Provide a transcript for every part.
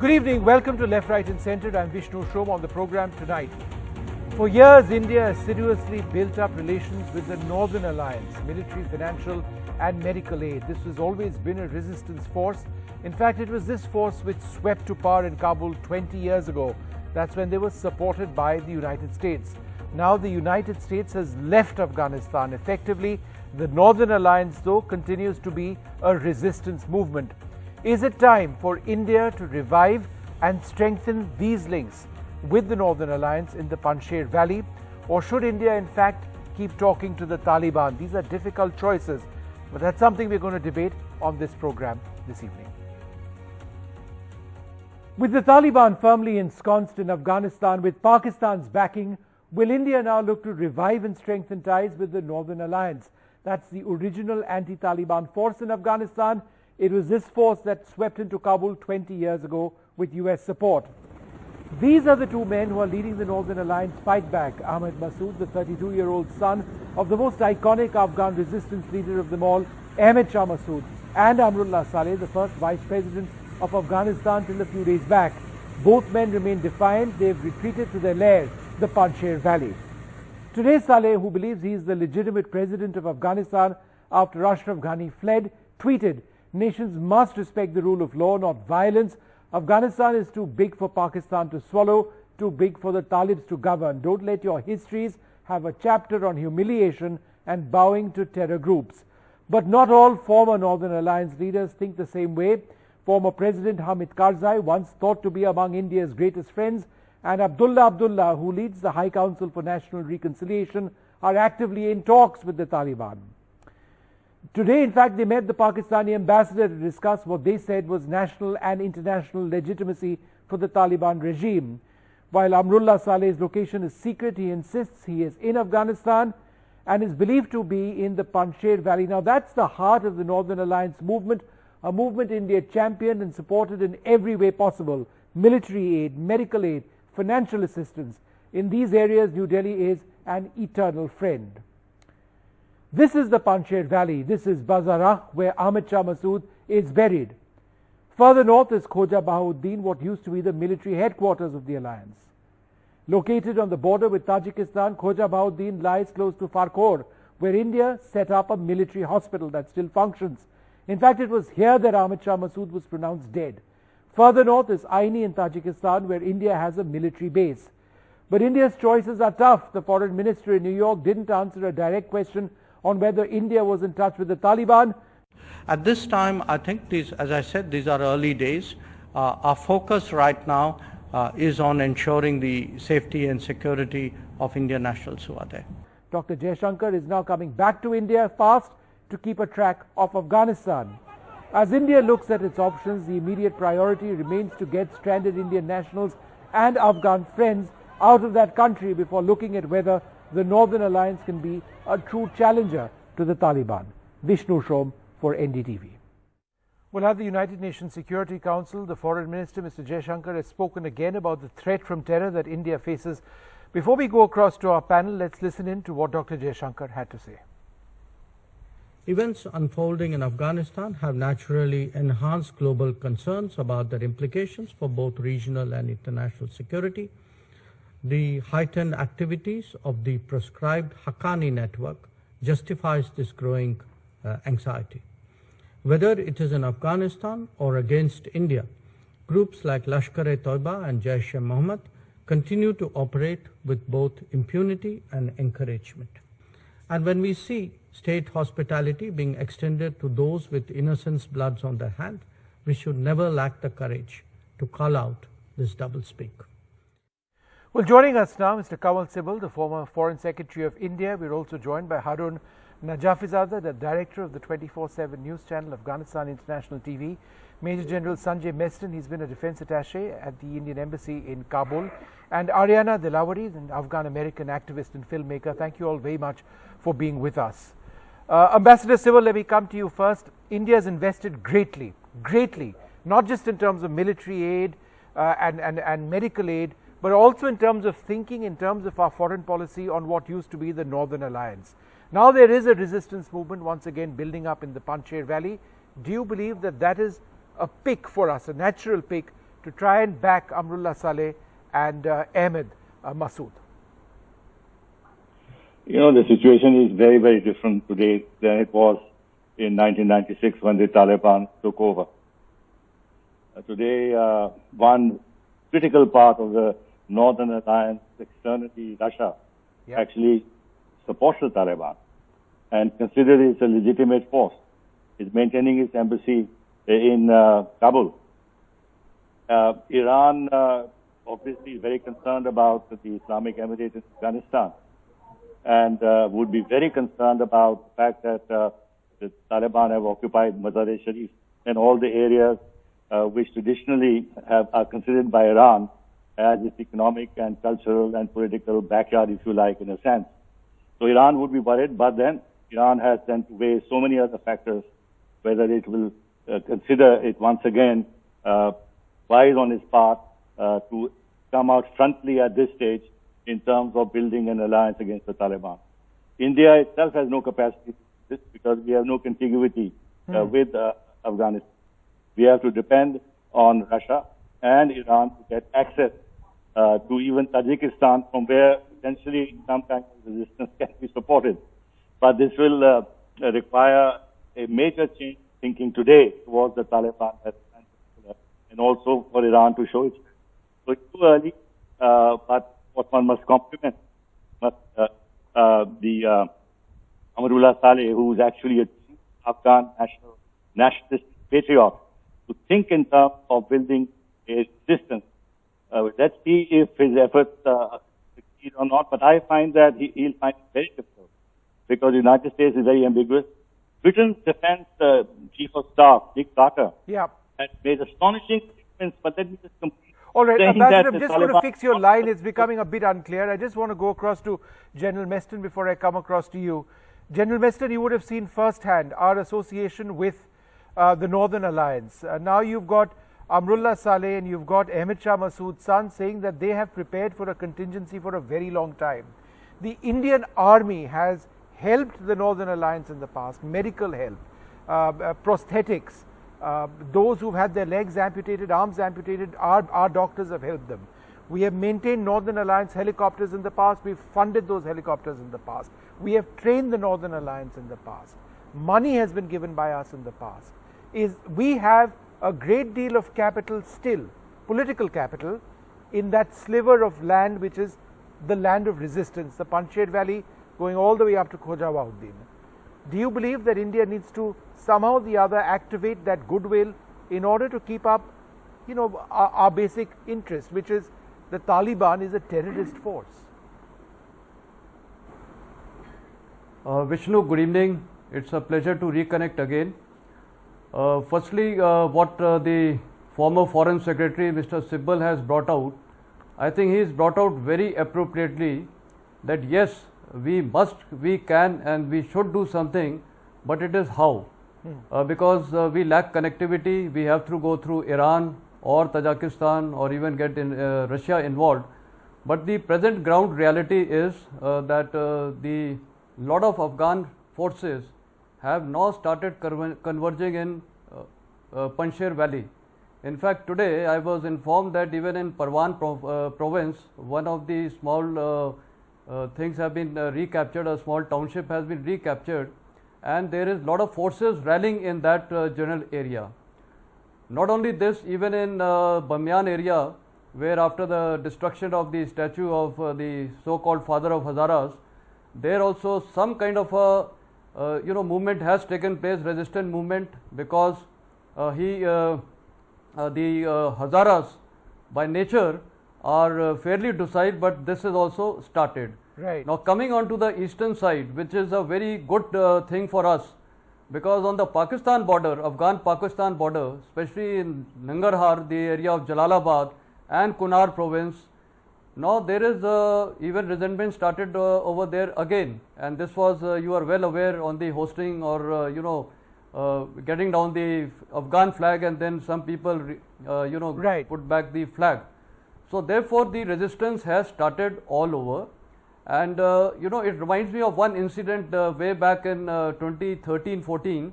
Good evening. Welcome to Left, Right and Centre. I'm Vishnu Shom. On the program tonight. For years, India assiduously built up relations with the Northern Alliance, military, financial and medical aid. This has always been a resistance force. In fact, it was this force which swept to power in Kabul 20 years ago. That's when they were supported by the United States. Now the United States has left Afghanistan. Effectively, the Northern Alliance, though, continues to be a resistance movement. Is it time for India to revive and strengthen these links with the Northern Alliance in the Panjshir Valley? Or should India, in fact, keep talking to the Taliban? These are difficult choices, but that's something we're going to debate on this program this evening. With the Taliban firmly ensconced in Afghanistan with Pakistan's backing, will India now look to revive and strengthen ties with the Northern Alliance? That's the original anti-Taliban force in Afghanistan. It was this force that swept into Kabul 20 years ago with US support. These are the two men who are leading the Northern Alliance fight back. Ahmed Massoud, the 32-year-old son of the most iconic Afghan resistance leader of them all, Ahmed Shah Massoud, and Amrullah Saleh, the first vice president of Afghanistan till a few days back. Both men remain defiant. They've retreated to their lair, the Panjshir Valley. Today, Saleh, who believes he is the legitimate president of Afghanistan after Ashraf Ghani fled, tweeted, "Nations must respect the rule of law, not violence. Afghanistan is too big for Pakistan to swallow, too big for the Talibs to govern. Don't let your histories have a chapter on humiliation and bowing to terror groups." But not all former Northern Alliance leaders think the same way. Former President Hamid Karzai, once thought to be among India's greatest friends, and Abdullah, who leads the High Council for National Reconciliation, are actively in talks with the Taliban. Today, in fact, they met the Pakistani ambassador to discuss what they said was national and international legitimacy for the Taliban regime. While Amrullah Saleh's location is secret, he insists he is in Afghanistan and is believed to be in the Panjshir Valley. Now, that's the heart of the Northern Alliance movement, a movement India championed and supported in every way possible: military aid, medical aid, financial assistance. In these areas, New Delhi is an eternal friend. This is the Panjshir Valley. This is Bazarah, where Ahmed Shah Massoud is buried. Further north is Khoja Bahauddin, what used to be the military headquarters of the alliance. Located on the border with Tajikistan, Khoja Bahauddin lies close to Farkhor, where India set up a military hospital that still functions. In fact, it was here that Ahmed Shah Massoud was pronounced dead. Further north is Aini in Tajikistan, where India has a military base. But India's choices are tough. The foreign minister in New York didn't answer a direct question on whether India was in touch with the Taliban. At this time, I think these, as I said, these are early days. Our focus right now is on ensuring the safety and security of Indian nationals who are there. Dr. Jaishankar is now coming back to India fast to keep a track of Afghanistan. As India looks at its options, the immediate priority remains to get stranded Indian nationals and Afghan friends out of that country before looking at whether the Northern Alliance can be a true challenger to the Taliban. Vishnu Shom for NDTV. Well, at the United Nations Security Council, the Foreign Minister, Mr. Jaishankar, has spoken again about the threat from terror that India faces. Before we go across to our panel, let's listen in to what Dr. Jaishankar had to say. Events unfolding in Afghanistan have naturally enhanced global concerns about their implications for both regional and international security. The heightened activities of the proscribed Haqqani network justifies this growing anxiety. Whether it is in Afghanistan or against India, groups like Lashkar-e-Toiba and Jaish-e-Mohammed continue to operate with both impunity and encouragement. And when we see state hospitality being extended to those with innocents' bloods on their hands, we should never lack the courage to call out this doublespeak. Well, joining us now, Mr. Kamal Sibal, the former Foreign Secretary of India. We're also joined by Harun Najafizadeh, the Director of the 24/7 news channel Afghanistan International TV. Major General Sanjay Meston, he's been a defense attaché at the Indian Embassy in Kabul. And Ariana Dilawari, an Afghan-American activist and filmmaker. Thank you all very much for being with us. Ambassador Sibal, let me come to you first. India has invested greatly, not just in terms of military aid and medical aid, but also in terms of thinking, in terms of our foreign policy on what used to be the Northern Alliance. Now there is a resistance movement once again building up in the Panjshir Valley. Do you believe that that is a pick for us, a natural pick to try and back Amrullah Saleh and Ahmed Masood? You know, the situation is very, very different today than it was in 1996 when the Taliban took over. Today, one critical part of the Northern Alliance, externally Russia, actually supports the Taliban and considers it a legitimate force. It's maintaining its embassy in Kabul. Iran obviously is very concerned about the Islamic Emirate in Afghanistan and would be very concerned about the fact that the Taliban have occupied Mazar-e-Sharif and all the areas which traditionally are considered by Iran as its economic and cultural and political backyard, if you like, in a sense. So Iran would be worried, but then Iran has then to weigh so many other factors, whether it will consider it once again wise on its part to come out frontally at this stage in terms of building an alliance against the Taliban. India itself has no capacity for this because we have no contiguity with Afghanistan. We have to depend on Russia and Iran to get access to even Tajikistan, from where potentially some kind of resistance can be supported. But this will require a major change thinking today towards the Taliban and also for Iran to show its. So it's too early, but what one must compliment the Amrullah Saleh, who is actually a Afghan nationalist patriot, to think in terms of building a resistance. Let's see if his efforts succeed or not, but I find that he'll find it very difficult because the United States is very ambiguous. Britain's defense chief of staff, Dick Carter, has made astonishing statements, but let me just complete. All right, Ambassador, I'm just going to fix your line. It's becoming a bit unclear. I just want to go across to General Meston before I come across to you. General Meston, you would have seen firsthand our association with the Northern Alliance. Now you've got Amrullah Saleh and you've got Ahmed Shah Massoud's son saying that they have prepared for a contingency for a very long time. The Indian Army has helped the Northern Alliance in the past, medical help, prosthetics. Those who've had their legs amputated, arms amputated, our doctors have helped them. We have maintained Northern Alliance helicopters in the past. We've funded those helicopters in the past. We have trained the Northern Alliance in the past. Money has been given by us in the past. We have a great deal of capital still, political capital, in that sliver of land which is the land of resistance, the Panjsher Valley going all the way up to Khojawahuddin. Do you believe that India needs to somehow or the other activate that goodwill in order to keep up, you know, our basic interest, which is the Taliban is a terrorist force? Vishnu, good evening. It's a pleasure to reconnect again. Firstly, what the former Foreign Secretary Mr. Sibbal has brought out, I think he has brought out very appropriately that yes, we must, we can and we should do something, but it is how. Because we lack connectivity, we have to go through Iran or Tajikistan or even get Russia involved. But the present ground reality is that the lot of Afghan forces have now started converging in Panjsher Valley. In fact, today I was informed that even in Parwan province, one of the small things have been recaptured, a small township has been recaptured, and there is a lot of forces rallying in that general area. Not only this, even in Bamyan area, where after the destruction of the statue of the so-called father of Hazaras, there also some kind of a movement has taken place, resistant movement, because the Hazaras by nature are fairly docile, but this is also started. Right. Now coming on to the eastern side, which is a very good thing for us, because on the Pakistan border, Afghan-Pakistan border, especially in Nangarhar, the area of Jalalabad and Kunar province, now there is even resentment started over there again, and this was you are well aware on the hosting or getting down the Afghan flag, and then some people right. put back the flag. So therefore the resistance has started all over, and it reminds me of one incident way back in 2013-14,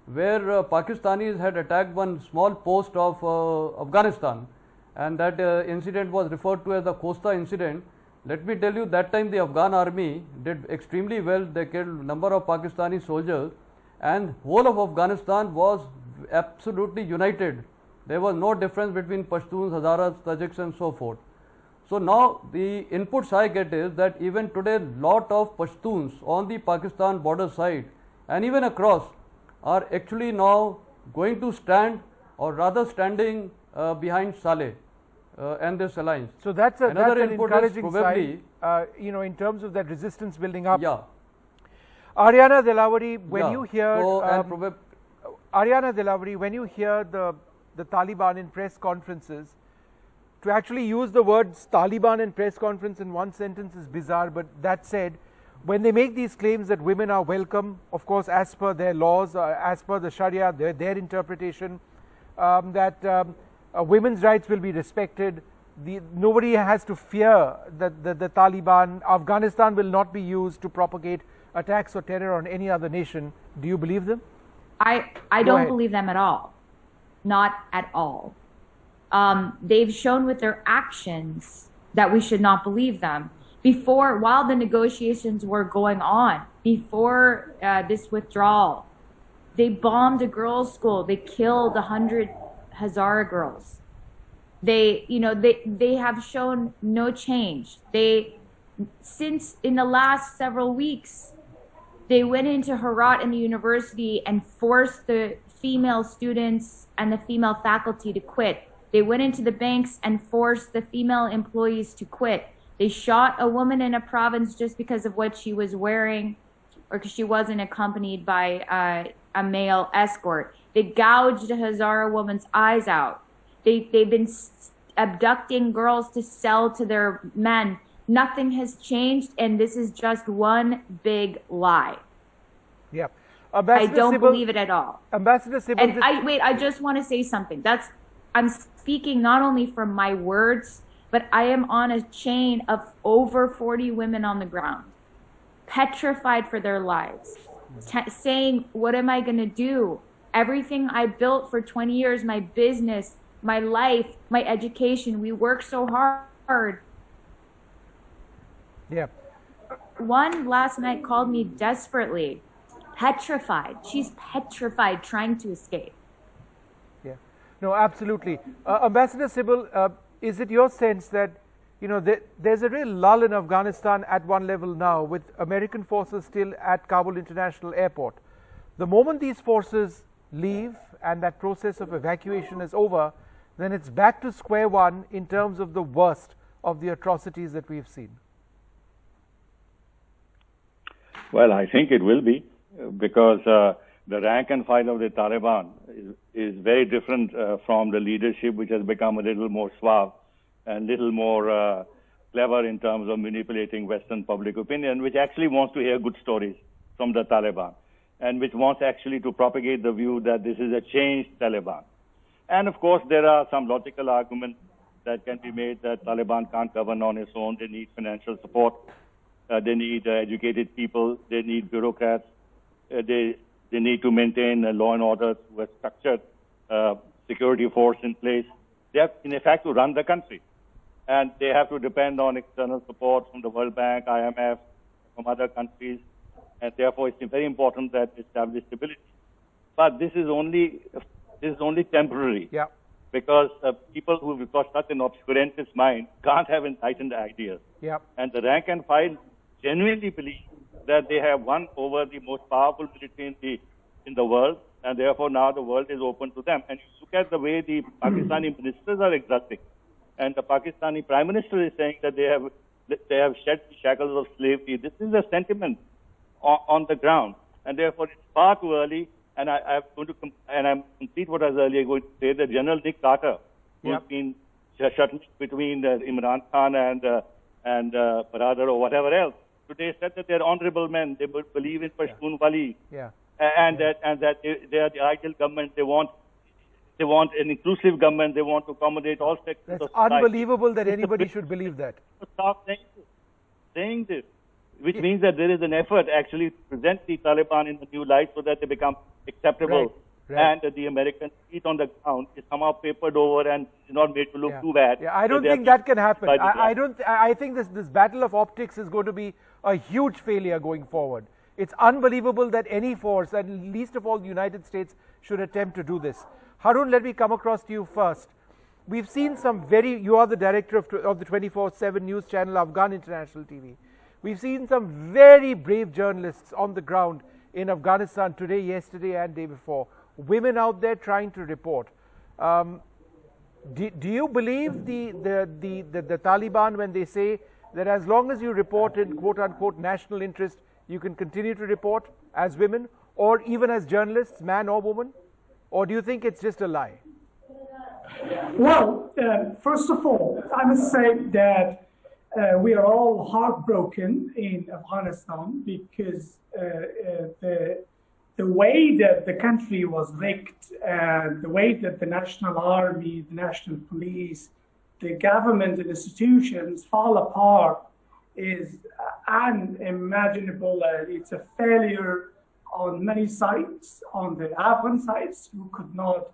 where Pakistanis had attacked one small post of Afghanistan, and that incident was referred to as the Khosta incident. Let me tell you, that time the Afghan army did extremely well. They killed number of Pakistani soldiers, and whole of Afghanistan was absolutely united. There was no difference between Pashtuns, Hazaras, Tajiks and so forth. So now the inputs I get is that even today lot of Pashtuns on the Pakistan border side and even across are actually now going to stand, or rather standing behind Saleh and this alliance. So that's an input encouraging probably sign, in terms of that resistance building up. Yeah. Ariana Dilawari, when you hear Ariana Dilawari, when you hear the Taliban in press conferences, to actually use the words Taliban in press conference in one sentence is bizarre, but that said, when they make these claims that women are welcome, of course as per their laws, as per the Sharia, their interpretation, that women's rights will be respected, nobody has to fear that the Taliban, Afghanistan will not be used to propagate attacks or terror on any other nation. Do you believe them? I don't believe them at all. Not at all. They've shown with their actions that we should not believe them. While the negotiations were going on, before this withdrawal, they bombed a girls' school. They killed 100 Hazara girls. They have shown no change. Since in the last several weeks, they went into Herat in the university and forced the female students and the female faculty to quit. They went into the banks and forced the female employees to quit. They shot a woman in a province just because of what she was wearing, or because she wasn't accompanied by a male escort. They gouged a Hazara woman's eyes out. They've been abducting girls to sell to their men. Nothing has changed, and this is just one big lie. Yeah. I don't believe it at all. Ambassador Sybil, and I just want to say something. I'm speaking not only from my words, but I am on a chain of over 40 women on the ground, petrified for their lives, saying, what am I going to do? Everything I built for 20 years, my business, my life, my education, we work so hard. Yeah. One last night called me desperately, petrified. She's petrified trying to escape. Yeah. No, absolutely. Ambassador Sybil, is it your sense that, there's a real lull in Afghanistan at one level now, with American forces still at Kabul International Airport? The moment these forces leave and that process of evacuation is over, then it's back to square one in terms of the worst of the atrocities that we've seen. Well, I think it will be, because the rank and file of the Taliban is very different from the leadership, which has become a little more suave and little more clever in terms of manipulating Western public opinion, which actually wants to hear good stories from the Taliban, and which wants actually to propagate the view that this is a changed Taliban. And of course, there are some logical arguments that can be made that Taliban can't govern on its own. They need financial support. They need educated people. They need bureaucrats. They need to maintain law and order with structured security force in place. They have, in effect, to run the country. And they have to depend on external support from the World Bank, IMF, from other countries. And therefore, it's very important that they establish stability. But this is only temporary. Yeah. Because people who have got such an obscurantist mind can't have enlightened ideas. Yeah. And the rank and file genuinely believe that they have won over the most powerful military in the world, and therefore now the world is open to them. And you look at the way the Pakistani ministers are exulting, and the Pakistani Prime Minister is saying that they have shed the shackles of slavery. This is a sentiment on the ground, and therefore it's far too early. And I'm complete what I was earlier going to say. That General Nick Carter, who's been shuttling between Imran Khan and Baradar or whatever else, today said that they're honorable men. They believe in Pashtun Wali, and that they are the ideal government. They want an inclusive government. They want to accommodate all sectors of society. That's unbelievable that anybody should believe that. Stop saying this, which means that there is an effort actually to present the Taliban in the new light so that they become acceptable and the American feet on the ground is somehow papered over and is not made to look too bad. Yeah, I don't think that can happen. I think this battle of optics is going to be a huge failure going forward. It's unbelievable that any force, and least of all the United States, should attempt to do this. Harun, let me come across to you first. We've seen some you are the director of the 24/7 news channel Afghan International TV. We've seen some very brave journalists on the ground in Afghanistan today, yesterday and day before. Women out there trying to report. Do you believe the Taliban when they say that as long as you report in quote-unquote national interest, you can continue to report as women or even as journalists, man or woman? Or do you think it's just a lie? Well, first of all, I must say that we are all heartbroken in Afghanistan because the way that the country was wrecked and the way that the National Army, the National Police, the government and institutions fall apart is unimaginable. It's a failure on many sides, on the Afghan sides, who could not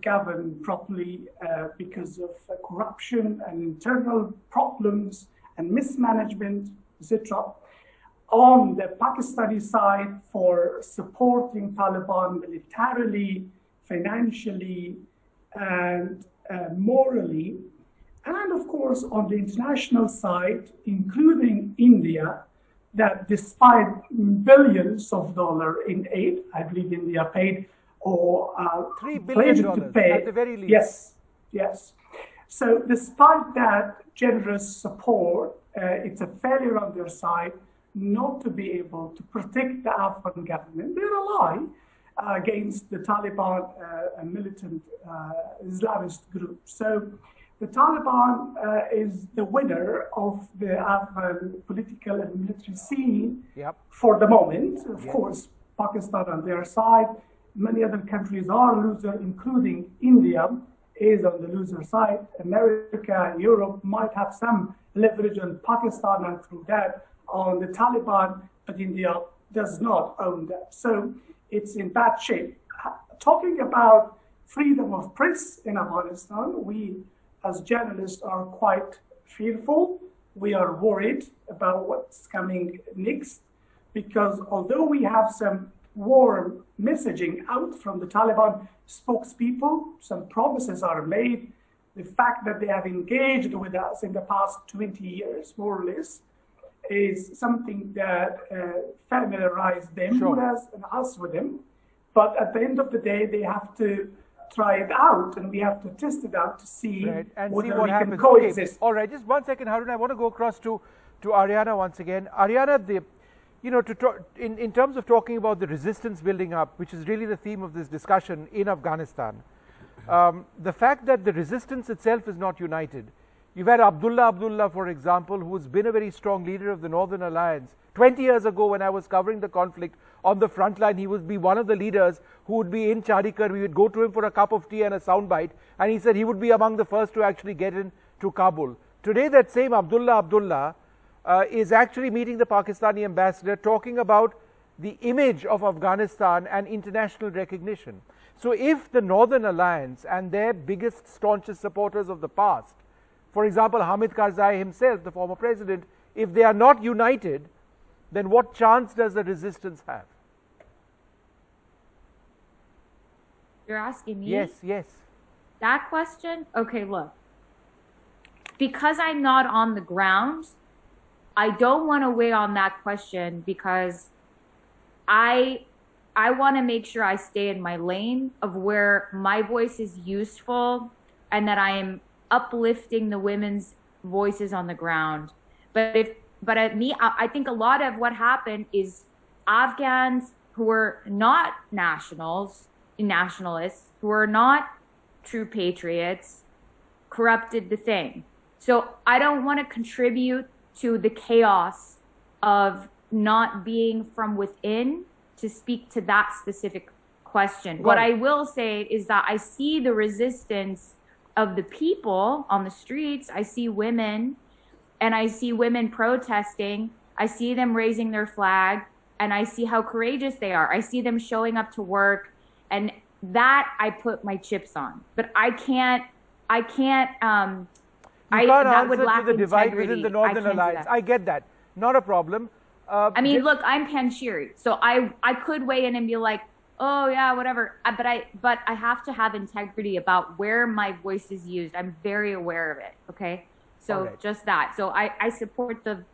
govern properly because of corruption and internal problems and mismanagement, etc. On the Pakistani side, for supporting Taliban militarily, financially, and morally. And of course, on the international side, including India, that despite billions of dollars in aid, I believe India paid or $3 billion to pay, at the very least. Yes. So despite that generous support, it's a failure on their side not to be able to protect the Afghan government. They rely against the Taliban, a militant Islamist group. So the Taliban is the winner of the Afghan political and military scene for the moment. Of course, Pakistan on their side, many other countries are loser, including India is on the loser side. America and Europe might have some leverage on Pakistan and through that on the Taliban, but India does not own that. So it's in bad shape. Talking about freedom of press in Afghanistan, we as journalists are quite fearful. We are worried about what's coming next because although we have some warm messaging out from the Taliban spokespeople, some promises are made. The fact that they have engaged with us in the past 20 years, more or less, is something that familiarized them with us and us with them. But at the end of the day, they have to try it out and we have to test it out to see whether we can coexist. Okay. All right, just 1 second, Harun. I want to go across to Ariana once again. Ariana, in terms of talking about the resistance building up, which is really the theme of this discussion in Afghanistan, the fact that the resistance itself is not united. You've had Abdullah, for example, who's been a very strong leader of the Northern Alliance. 20 years ago, when I was covering the conflict on the front line, he would be one of the leaders who would be in Charikar. We would go to him for a cup of tea and a soundbite, and he said he would be among the first to actually get into Kabul. Today, that same Abdullah is actually meeting the Pakistani ambassador, talking about the image of Afghanistan and international recognition. So if the Northern Alliance and their biggest, staunchest supporters of the past, for example, Hamid Karzai himself, the former president, if they are not united, then what chance does the resistance have? You're asking me? Yes. That question? Okay, look. Because I'm not on the ground, I don't want to weigh on that question because I want to make sure I stay in my lane of where my voice is useful and that I am uplifting the women's voices on the ground. But at me, I think a lot of what happened is Afghans who are not nationalists, who are not true patriots, corrupted the thing. So I don't want to contribute to the chaos of not being from within to speak to that specific question. What I will say is that I see the resistance of the people on the streets. I see women, and I see women protesting. I see them raising their flag, and I see how courageous they are. I see them showing up to work, and that I put my chips on. But I can't. You can't that would answer lack to the divide within integrity. the Northern I can't do Alliance. that. I get that. Not a problem. I mean, look, I'm Panjshiri, so I could weigh in and be like, oh yeah, whatever. But I have to have integrity about where my voice is used. I'm very aware of it. Okay, so right. Just that. So I support the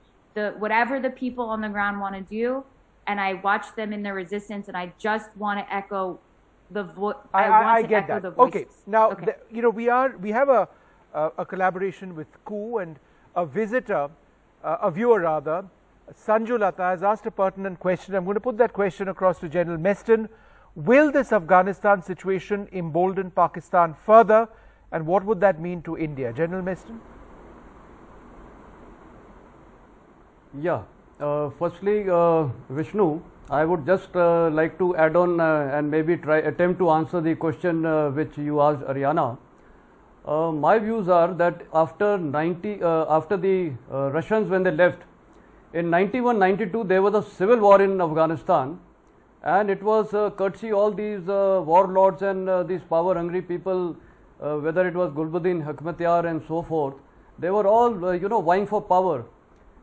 whatever the people on the ground want to do, and I watch them in their resistance, and I just want to echo the voice. I get that. The voices. Okay, now okay. we have a collaboration with KU, and a visitor, a viewer rather, Sanju Lata, has asked a pertinent question. I'm going to put that question across to General Meston. Will this Afghanistan situation embolden Pakistan further, and what would that mean to India? General Meston? Yeah. Firstly, Vishnu, I would just like to add on and maybe attempt to answer the question which you asked Ariana. My views are that after the Russians, when they left in 91-92, there was a civil war in Afghanistan, and it was courtesy all these warlords and these power-hungry people, whether it was Gulbuddin, Hikmatyar, and so forth. They were all vying for power,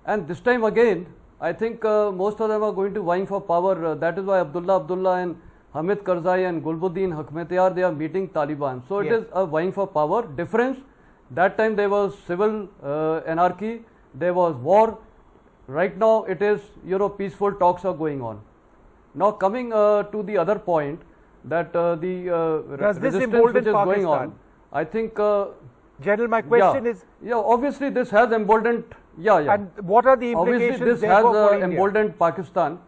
and this time again, I think most of them are going to vying for power. That is why Abdullah and Hamid Karzai and Gulbuddin Hikmatyar, they are meeting Taliban. So it is a vying for power. Difference, that time there was civil anarchy, there was war. Right now it is, peaceful talks are going on. Now coming to the other point, that the resistance which is going on, I think... General, my question is... Yeah, obviously this has emboldened... Yeah. And what are the implications obviously this therefore for has India? emboldened Pakistan.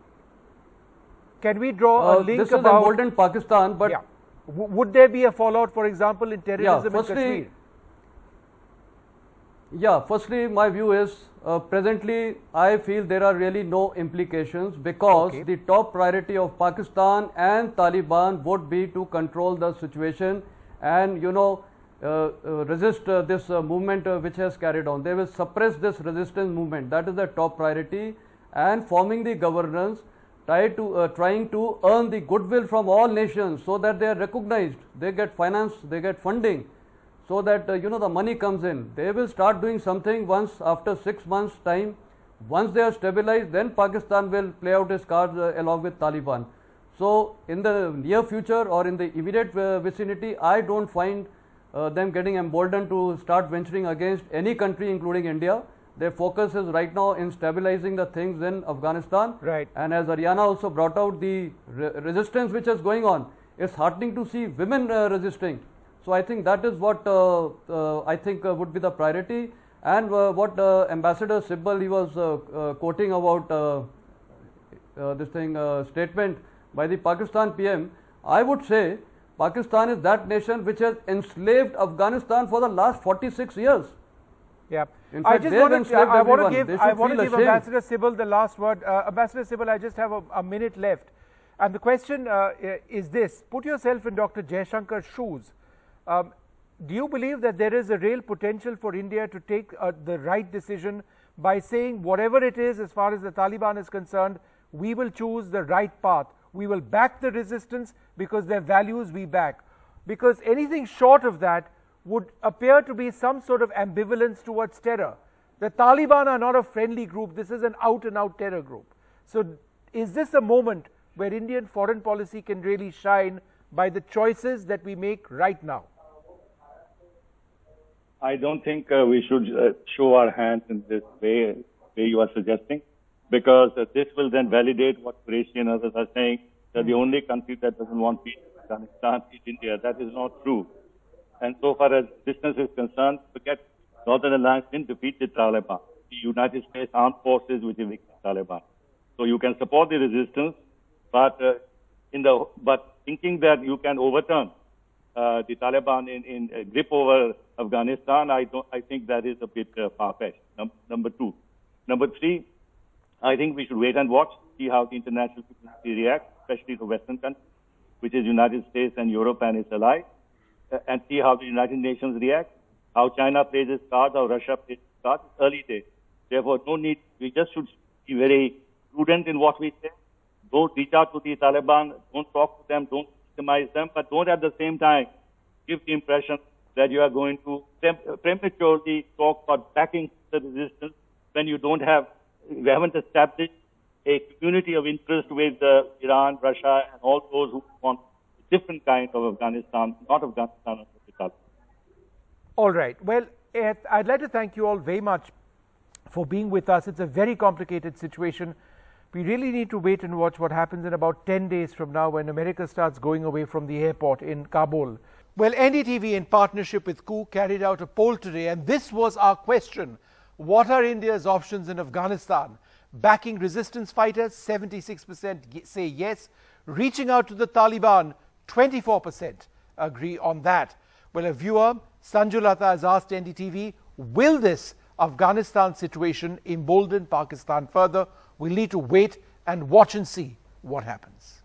Can we draw a link this about... has emboldened Pakistan, but... Yeah. Would there be a fallout, for example, in terrorism in Kashmir? Yeah, firstly, my view is, presently, I feel there are really no implications, because the top priority of Pakistan and Taliban would be to control the situation and, resist this movement which has carried on. They will suppress this resistance movement. That is the top priority, and forming the governance, trying to earn the goodwill from all nations so that they are recognized, they get finance, they get funding, so that the money comes in. They will start doing something once after 6 months time. Once they are stabilized, then Pakistan will play out its cards along with Taliban. So in the near future or in the immediate vicinity, I don't find them getting emboldened to start venturing against any country, including India. Their focus is right now in stabilizing the things in Afghanistan. Right. And as Ariana also brought out, the resistance which is going on, it's heartening to see women resisting. So I think that is what I think would be the priority. And what Ambassador Sibbal, he was quoting about this statement by the Pakistan PM. I would say Pakistan is that nation which has enslaved Afghanistan for the last 46 years. Yeah. In fact, I want to give Ambassador Sibbal the last word. Ambassador Sibbal, I just have a minute left. And the question is this. Put yourself in Dr. Jaishankar's shoes. Do you believe that there is a real potential for India to take the right decision by saying whatever it is as far as the Taliban is concerned, we will choose the right path. We will back the resistance because their values we back. Because anything short of that would appear to be some sort of ambivalence towards terror. The Taliban are not a friendly group. This is an out-and-out terror group. So is this a moment where Indian foreign policy can really shine by the choices that we make right now? I don't think we should show our hands in this way you are suggesting, because this will then validate what Qureshi and others are saying, that the only country that doesn't want peace in Afghanistan is India. That is not true. And so far as distance is concerned, forget Northern Alliance didn't defeat the Taliban. The United States Armed Forces which defeated the Taliban. So you can support the resistance, but thinking that you can overturn the Taliban in grip over Afghanistan, I think that is a bit far-fetched. Number two. Number three, I think we should wait and watch, see how the international community reacts, especially the Western countries, which is United States and Europe and its allies, and see how the United Nations react, how China plays its cards, how Russia plays its cards. Early days. Therefore, no need. We just should be very prudent in what we say. Don't reach out to the Taliban. Don't talk to them. Don't victimize them, but don't at the same time give the impression that you are going to prematurely talk about backing the resistance when you haven't established a community of interest with Iran, Russia, and all those who want a different kind of Afghanistan, not Afghanistan, but All right. Well, I'd like to thank you all very much for being with us. It's a very complicated situation. We really need to wait and watch what happens in about 10 days from now when America starts going away from the airport in Kabul. Well, NDTV, in partnership with KU, carried out a poll today, and this was our question. What are India's options in Afghanistan? Backing resistance fighters, 76% say yes. Reaching out to the Taliban, 24% agree on that. Well, a viewer, Sanjulata, has asked NDTV, will this Afghanistan situation embolden Pakistan further? We'll need to wait and watch and see what happens.